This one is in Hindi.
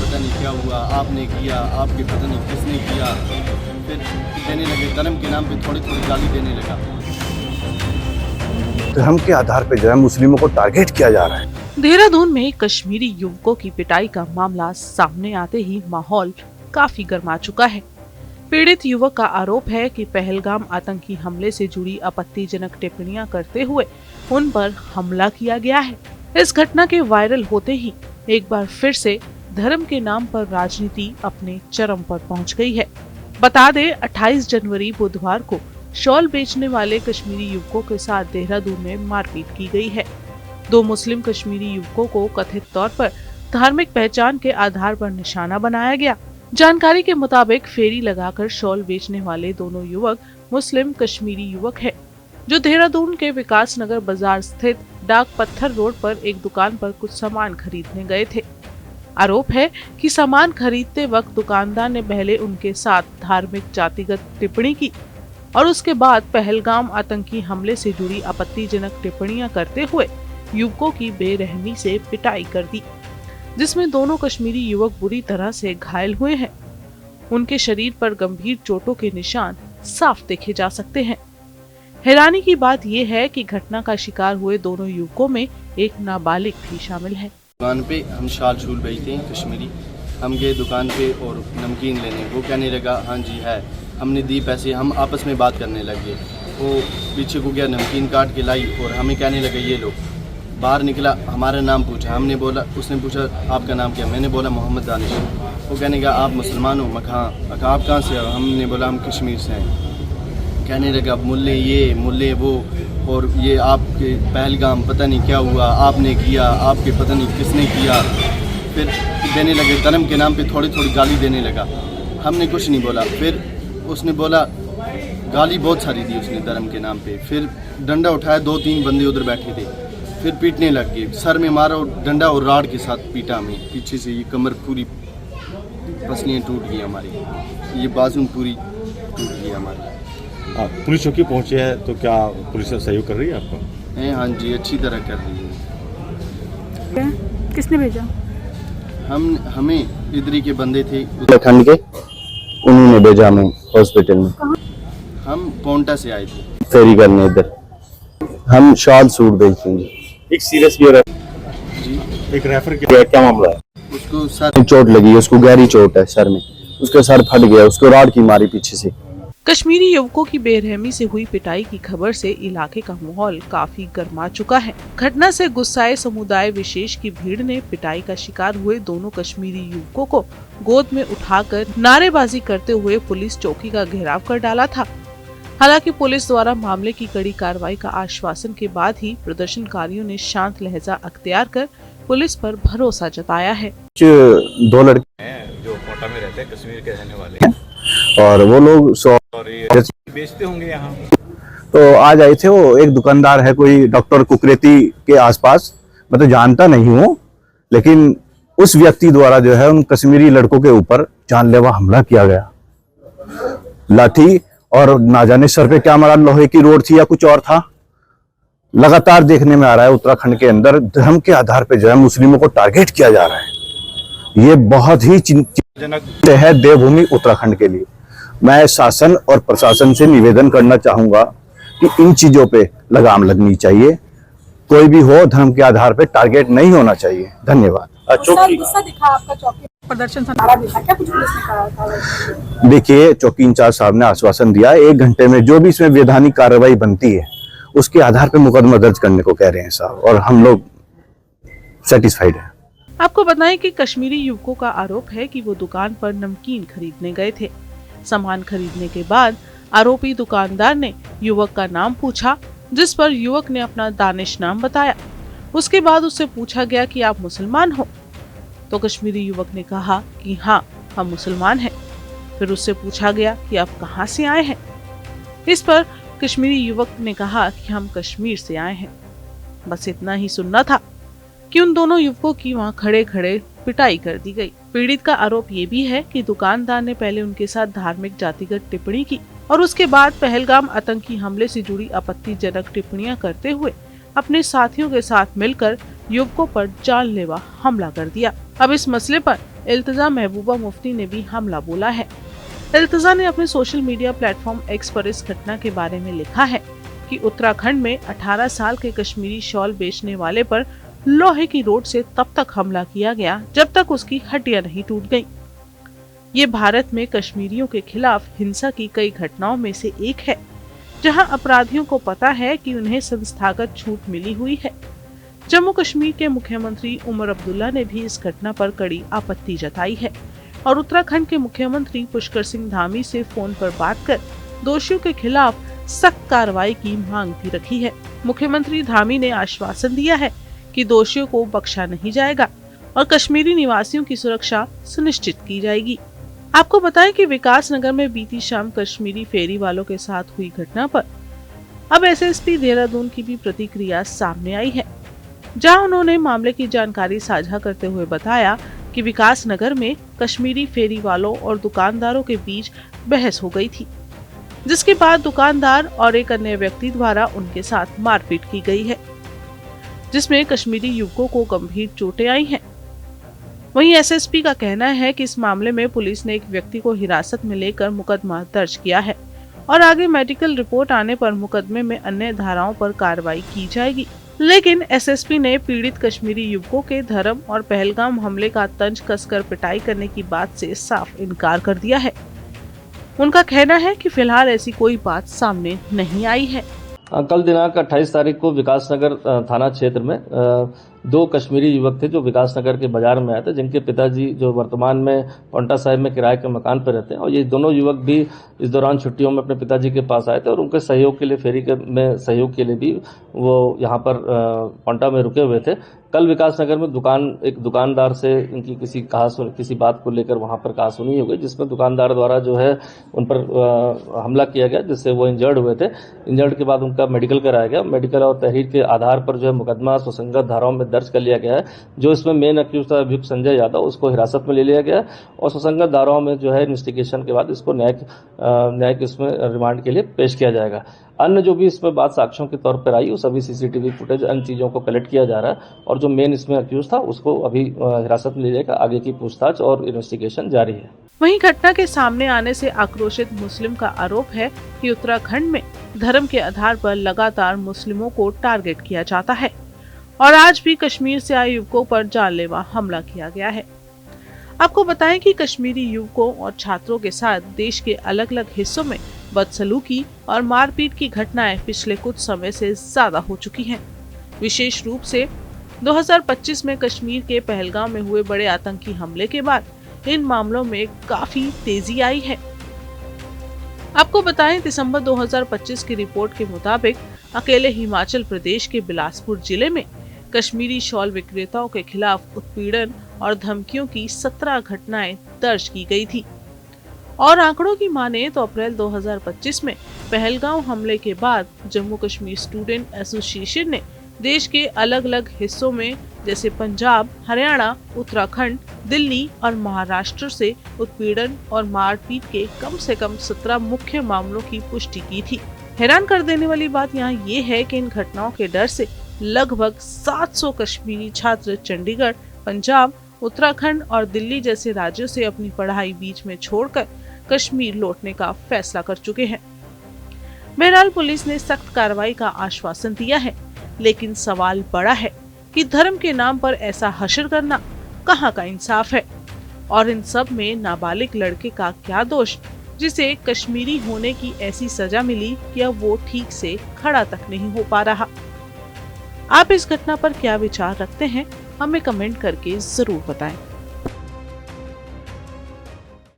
पता नहीं क्या हुआ, आपने किया, आपके पता नहीं किसने किया। फिर देने लगे, धर्म के नाम पे थोड़ी थोड़ी गाली देने लगा। धर्म के आधार पे जो है मुस्लिमों को टारगेट किया जा रहा है। देहरादून में कश्मीरी युवकों की पिटाई का मामला सामने आते ही माहौल काफी गर्मा चुका है। पीड़ित युवक का आरोप है कि पहलगाम आतंकी हमले से जुड़ी आपत्तिजनक टिप्पणियां करते हुए उन पर हमला किया गया है। इस घटना के वायरल होते ही एक बार फिर से धर्म के नाम पर राजनीति अपने चरम पर पहुंच गई है। बता दें 28 जनवरी बुधवार को शॉल बेचने वाले कश्मीरी युवकों के साथ देहरादून में मारपीट की गई है। 2 मुस्लिम कश्मीरी युवकों को कथित तौर पर धार्मिक पहचान के आधार पर निशाना बनाया गया। जानकारी के मुताबिक फेरी लगाकर शॉल बेचने वाले दोनों युवक मुस्लिम कश्मीरी युवक हैं, जो देहरादून के विकास नगर बाजार स्थित डाक पत्थर रोड पर एक दुकान पर कुछ सामान खरीदने गए थे। आरोप है कि सामान खरीदते वक्त दुकानदार ने पहले उनके साथ धार्मिक जातिगत टिप्पणी की और उसके बाद पहलगाम आतंकी हमले से जुड़ी आपत्तिजनक टिप्पणियां करते हुए युवकों की बेरहमी से पिटाई कर दी, जिसमें दोनों कश्मीरी युवक बुरी तरह से घायल हुए हैं। उनके शरीर पर गंभीर चोटों के निशान साफ देखे जा सकते हैं। हैरानी की बात यह है कि घटना का शिकार हुए दोनों युवकों में एक नाबालिग भी शामिल है। दुकान पे हम शाल शूल बेचते हैं कश्मीरी। हम गए दुकान पे और नमकीन लेने, वो कहने लगा हाँ जी है। हमने दी पैसे, हम आपस में बात करने लगे। वो पीछे को गया, नमकीन काट के लाई और हमें कहने लगे ये लो। बाहर निकला, हमारा नाम पूछा, हमने बोला, उसने पूछा आपका नाम क्या, मैंने बोला मोहम्मद दानिश। वो कहने लगा आप मुसलमान हो? मैं हाँ। आप कहाँ से हो? हमने बोला हम कश्मीर से हैं। कहने लगा मुल्ले ये मुल्ले वो, और ये आपके पहलगाम पता नहीं क्या हुआ, आपने किया, आपके पता नहीं किसने किया। फिर देने लगे, धर्म के नाम पे थोड़ी थोड़ी गाली देने लगा। हमने कुछ नहीं बोला। फिर उसने बोला, गाली बहुत सारी दी उसने धर्म के नाम पे। फिर डंडा उठाया, 2-3 बंदे उधर बैठे थे, फिर पीटने लग गए। सर में मारा और डंडा और राड के साथ पीटा हमें पीछे से। ये कमर पूरी, पसलियाँ टूट गई हमारी, ये बाजू पूरी टूट गई हमारी। पुलिस चौकी पहुंचे हैं तो क्या पुलिस सहयोग कर रही है आपको? हाँ जी, अच्छी तरह कर रही है। किसने भेजा? हमें इधरी के बंदे थे उत्तराखंड के, उन्होंने भेजा हमें हॉस्पिटल में। हम पोंटा से आए थे फेरी करने इधर। हम शॉल सूट बेचते हैं। एक सीरियस भी हो रहा जी। है, एक रेफर किया, क्या मामला है? उसको सर चोट लगी, उसको गहरी चोट है सर में, उसका सर फट गया, उसको राड की मारी पीछे से। कश्मीरी युवकों की बेरहमी से हुई पिटाई की खबर से इलाके का माहौल काफी गर्मा चुका है। घटना से गुस्साए समुदाय विशेष की भीड़ ने पिटाई का शिकार हुए दोनों कश्मीरी युवकों को गोद में उठाकर नारेबाजी करते हुए पुलिस चौकी का घेराव कर डाला था। हालांकि पुलिस द्वारा मामले की कड़ी कार्रवाई का आश्वासन के बाद ही प्रदर्शनकारियों ने शांत लहजा अख्तियार कर पुलिस पर भरोसा जताया है। 2 लड़के हैं जो कोटा में रहते हैं, कश्मीर के रहने वाले हैं, और वो लोग और ये बेचते होंगे यहाँ। तो आज आए थे। वो एक दुकानदार है, कोई डॉक्टर कुकरेती के आसपास, मैं तो जानता नहीं हूँ, लेकिन उस व्यक्ति द्वारा जो है उन कश्मीरी लड़कों के ऊपर जानलेवा हमला किया गया। लाठी और ना जाने सर पे क्या मारा, लोहे की रोड थी या कुछ और था। लगातार देखने में आ रहा है उत्तराखंड के अंदर धर्म के आधार पे जो है मुस्लिमों को टारगेट किया जा रहा है। ये बहुत ही चिंताजनक है देवभूमि उत्तराखंड के लिए। मैं शासन और प्रशासन से निवेदन करना चाहूंगा कि इन चीजों पे लगाम लगनी चाहिए। कोई भी हो, धर्म के आधार पे टारगेट नहीं होना चाहिए। धन्यवाद। गुस्सा दिखा आपका चौकी प्रदर्शन से नारा दिखा, क्या कुछ पुलिस ने कहा था? देखिए, चौकी इंचार्ज साहब ने आश्वासन दिया 1 घंटे में जो भी इसमें वैधानिक कार्रवाई बनती है उसके आधार पे मुकदमा दर्ज करने को कह रहे हैं साहब, और हम लोग सेटिस्फाइड हैं। आपको बताएं कि कश्मीरी युवकों का आरोप है कि वो दुकान पर नमकीन खरीदने गए थे। सामान खरीदने के बाद आरोपी दुकानदार ने युवक का नाम पूछा, जिस पर युवक ने अपना दानिश नाम बताया। उसके बाद उससे पूछा गया कि आप मुसलमान हो? तो कश्मीरी युवक ने कहा कि हाँ, हम मुसलमान हैं। फिर उससे पूछा गया कि आप कहाँ से आए हैं? इस पर कश्मीरी युवक ने कहा कि हम कश्मीर से आए हैं। बस इतना ही सुनना था कि उन दोनों युवकों की वहां खड़े खड़े पिटाई कर दी गई। पीड़ित का आरोप ये भी है कि दुकानदार ने पहले उनके साथ धार्मिक जातिगत टिप्पणी की और उसके बाद पहलगाम आतंकी हमले से जुड़ी आपत्तिजनक टिप्पणियां करते हुए अपने साथियों के साथ मिलकर युवकों पर जानलेवा हमला कर दिया। अब इस मसले पर इल्तिजा महबूबा मुफ्ती ने भी हमला बोला है। इल्तिजा ने अपने सोशल मीडिया प्लेटफॉर्म एक्स पर इस घटना के बारे में लिखा है कि उत्तराखंड में 18 साल के कश्मीरी शॉल बेचने वाले पर लोहे की रोड से तब तक हमला किया गया जब तक उसकी हड्डियां नहीं टूट गईं। ये भारत में कश्मीरियों के खिलाफ हिंसा की कई घटनाओं में से एक है, जहां अपराधियों को पता है कि उन्हें संस्थागत छूट मिली हुई है। जम्मू कश्मीर के मुख्यमंत्री उमर अब्दुल्ला ने भी इस घटना पर कड़ी आपत्ति जताई है और उत्तराखंड के मुख्यमंत्री पुष्कर सिंह धामी से फोन पर बात कर दोषियों के खिलाफ सख्त कार्रवाई की मांग भी रखी है। मुख्यमंत्री धामी ने आश्वासन दिया है कि दोषियों को बख्शा नहीं जाएगा और कश्मीरी निवासियों की सुरक्षा सुनिश्चित की जाएगी। आपको बताएं कि विकास नगर में बीती शाम कश्मीरी फेरी वालों के साथ हुई घटना पर अब एसएसपी देहरादून की भी प्रतिक्रिया सामने आई है, जहां उन्होंने मामले की जानकारी साझा करते हुए बताया कि विकास नगर में कश्मीरी फेरी वालों और दुकानदारों के बीच बहस हो गई थी, जिसके बाद दुकानदार और एक अन्य व्यक्ति द्वारा उनके साथ मारपीट की गई है, जिसमें कश्मीरी युवकों को गंभीर चोटें आई हैं। वहीं एसएसपी का कहना है कि इस मामले में पुलिस ने एक व्यक्ति को हिरासत में लेकर मुकदमा दर्ज किया है और आगे मेडिकल रिपोर्ट आने पर मुकदमे में अन्य धाराओं पर कार्रवाई की जाएगी। लेकिन एसएसपी ने पीड़ित कश्मीरी युवकों के धर्म और पहलगाम हमले का तंज कसकर पिटाई करने की बात से साफ इनकार कर दिया है। उनका कहना है कि फिलहाल ऐसी कोई बात सामने नहीं आई है। कल दिनांक 28 तारीख को विकासनगर थाना क्षेत्र में 2 कश्मीरी युवक थे जो विकासनगर के बाजार में आए थे, जिनके पिताजी जो वर्तमान में पौंटा साहिब में किराए के मकान पर रहते हैं, और ये दोनों युवक भी इस दौरान छुट्टियों में अपने पिताजी के पास आए थे और उनके सहयोग के लिए फेरी में सहयोग के लिए भी वो यहाँ पर पौंटा में रुके हुए थे। कल विकासनगर में एक दुकानदार से इनकी किसी बात को लेकर वहां पर कहासुनी हो गई, जिसमें दुकानदार द्वारा जो है उन पर हमला किया गया, जिससे वो इंजर्ड हुए थे। इंजर्ड के बाद उनका मेडिकल कराया गया। मेडिकल और तहरीर के आधार पर जो है मुकदमा सुसंगत धाराओं में दर्ज कर लिया गया है। जो इसमें मेन अक्यूज था अभियुक्त संजय यादव, उसको हिरासत में ले लिया गया और सुसंगत धाराओं में जो है इन्वेस्टिगेशन के बाद इसको न्यायिक इसमें रिमांड के लिए पेश किया जाएगा। अन्य जो भी इसमें बात साक्ष्यों के तौर पर आई, वो सभी सीसीटीवी फुटेज अन्य चीजों को कलेक्ट किया जा रहा है और जो मेन इसमें अक्यूज था उसको अभी हिरासत में ले जाएगा। आगे की पूछताछ और इन्वेस्टिगेशन जारी है। वहीं घटना के सामने आने से आक्रोशित मुस्लिम का आरोप है कि उत्तराखंड में धर्म के आधार पर लगातार मुस्लिमों को टारगेट किया जाता है और आज भी कश्मीर से आए युवकों पर जानलेवा हमला किया गया है। आपको बताएं कि कश्मीरी युवकों और छात्रों के साथ देश के अलग अलग हिस्सों में बदसलूकी और मारपीट की घटनाएं पिछले कुछ समय से ज्यादा हो चुकी हैं। विशेष रूप से 2025 में कश्मीर के पहलगाम में हुए बड़े आतंकी हमले के बाद इन मामलों में काफी तेजी आई है। आपको बताएं, दिसंबर 2025 की रिपोर्ट के मुताबिक अकेले हिमाचल प्रदेश के बिलासपुर जिले में कश्मीरी शॉल विक्रेताओं के खिलाफ उत्पीड़न और धमकियों की 17 घटनाएं दर्ज की गई थी और आंकड़ों की माने तो अप्रैल 2025 में पहलगाम हमले के बाद जम्मू कश्मीर स्टूडेंट एसोसिएशन ने देश के अलग अलग हिस्सों में जैसे पंजाब, हरियाणा, उत्तराखंड, दिल्ली और महाराष्ट्र से उत्पीड़न और मारपीट के कम से कम 17 मुख्य मामलों की पुष्टि की थी। हैरान कर देने वाली बात यहाँ ये है कि इन घटनाओं के डर से लगभग 700 कश्मीरी छात्र चंडीगढ़, पंजाब, उत्तराखंड और दिल्ली जैसे राज्यों से अपनी पढ़ाई बीच में छोड़कर कश्मीर लौटने का फैसला कर चुके हैं। बहरहाल पुलिस ने सख्त कार्रवाई का आश्वासन दिया है, लेकिन सवाल बड़ा है कि धर्म के नाम पर ऐसा हशर करना कहाँ का इंसाफ है और इन सब में नाबालिग लड़के का क्या दोष जिसे कश्मीरी होने की ऐसी सजा मिली कि अब वो ठीक से खड़ा तक नहीं हो पा रहा। आप इस घटना पर क्या विचार रखते हैं, हमें कमेंट करके जरूर बताएं।